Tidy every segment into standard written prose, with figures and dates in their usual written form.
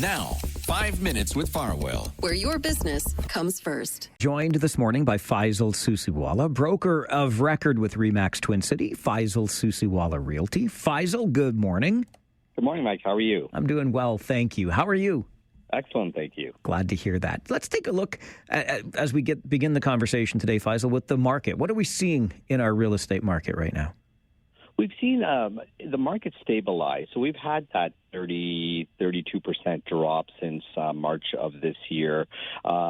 Now, 5 minutes with Farwell. Where your business comes first. Joined this morning by Faisal Susiwala, broker of record with RE/MAX Twin City, Faisal Susiwala Realty. Faisal, good morning. Good morning, Mike. How are you? I'm doing well, thank you. How are you? Excellent, thank you. Glad to hear that. Let's take a look as we begin the conversation today, Faisal, with the market. What are we seeing in our real estate market right now? We've seen the market stabilize. So we've had that 32% drop since March of this year.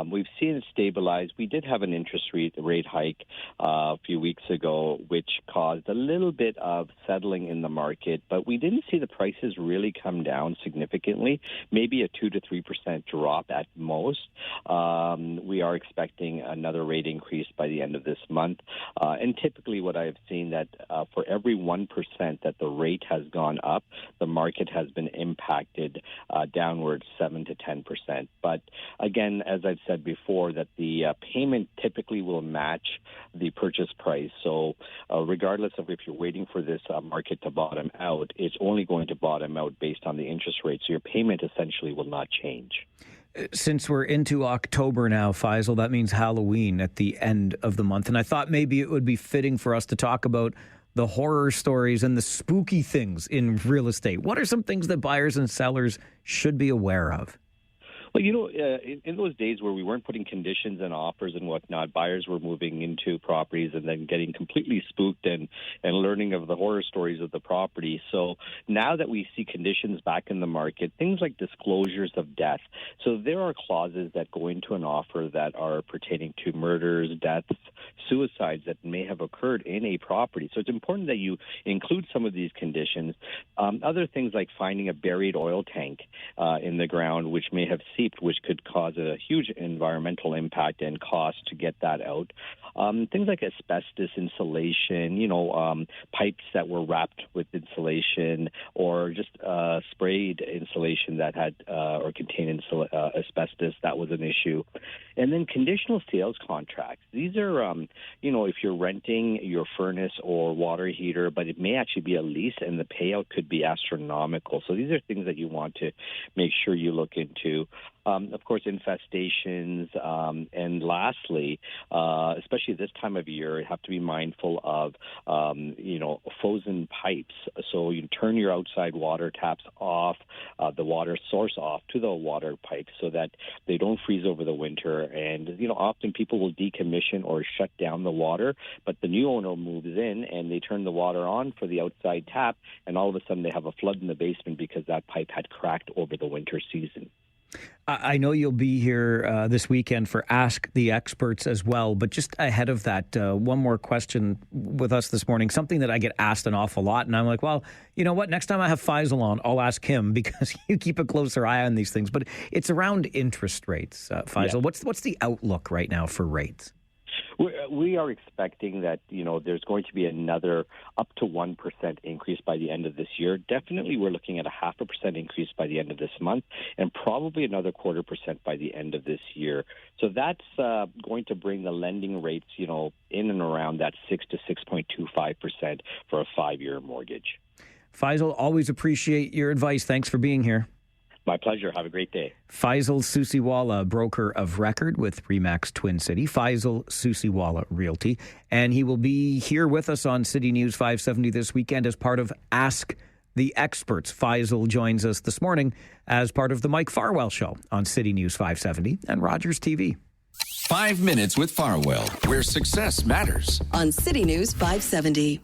We've seen it stabilize. We did have an interest rate hike a few weeks ago, which caused a little bit of settling in the market, but we didn't see the prices really come down significantly, maybe a 2 to 3% drop at most. We are expecting another rate increase by the end of this month. And typically what I've seen that for every 1% that the rate has gone up, the market has been impacted downwards 7 to 10%. But again, as I've said before, that the payment typically will match the purchase price. So regardless of if you're waiting for this market to bottom out, it's only going to bottom out based on the interest rate. So your payment essentially will not change. Since we're into October now, Faisal, that means Halloween at the end of the month. And I thought maybe it would be fitting for us to talk about the horror stories and the spooky things in real estate. What are some things that buyers and sellers should be aware of? Well, in those days where we weren't putting conditions and offers and whatnot, buyers were moving into properties and then getting completely spooked and learning of the horror stories of the property. So now that we see conditions back in the market, things like disclosures of death. So there are clauses that go into an offer that are pertaining to murders, deaths, suicides that may have occurred in a property. So it's important that you include some of these conditions. Other things like finding a buried oil tank in the ground, which may have seeped, which could cause a huge environmental impact and cost to get that out. Things like asbestos insulation, pipes that were wrapped with insulation, or just sprayed insulation that had or contained asbestos. That was an issue. And then conditional sales contracts. These are, if you're renting your furnace or water heater, but it may actually be a lease and the payout could be astronomical. So these are things that you want to make sure you look into. Of course, infestations. And lastly, especially this time of year, you have to be mindful of, frozen pipes. So you turn your outside water taps off, the water source off to the water pipes so that they don't freeze over the winter. And, often people will decommission or shut down the water, but the new owner moves in and they turn the water on for the outside tap, and all of a sudden they have a flood in the basement because that pipe had cracked over the winter season. I know you'll be here this weekend for Ask the Experts as well, but just ahead of that, one more question with us this morning, something that I get asked an awful lot, and I'm like, well, you know what, next time I have Faisal on, I'll ask him because you keep a closer eye on these things, but it's around interest rates, Faisal. Yeah. What's the outlook right now for rates? We are expecting that, there's going to be another up to 1% increase by the end of this year. Definitely we're looking at a 0.5% increase by the end of this month and probably another 0.25% by the end of this year. So that's going to bring the lending rates, in and around that 6 to 6.25% for a 5-year mortgage. Faisal, always appreciate your advice. Thanks for being here. My pleasure. Have a great day. Faisal Susiwala, broker of record with RE/MAX Twin City. Faisal Susiwala Realty. And he will be here with us on City News 570 this weekend as part of Ask the Experts. Faisal joins us this morning as part of the Mike Farwell Show on City News 570 and Rogers TV. 5 minutes with Farwell, where success matters. On City News 570.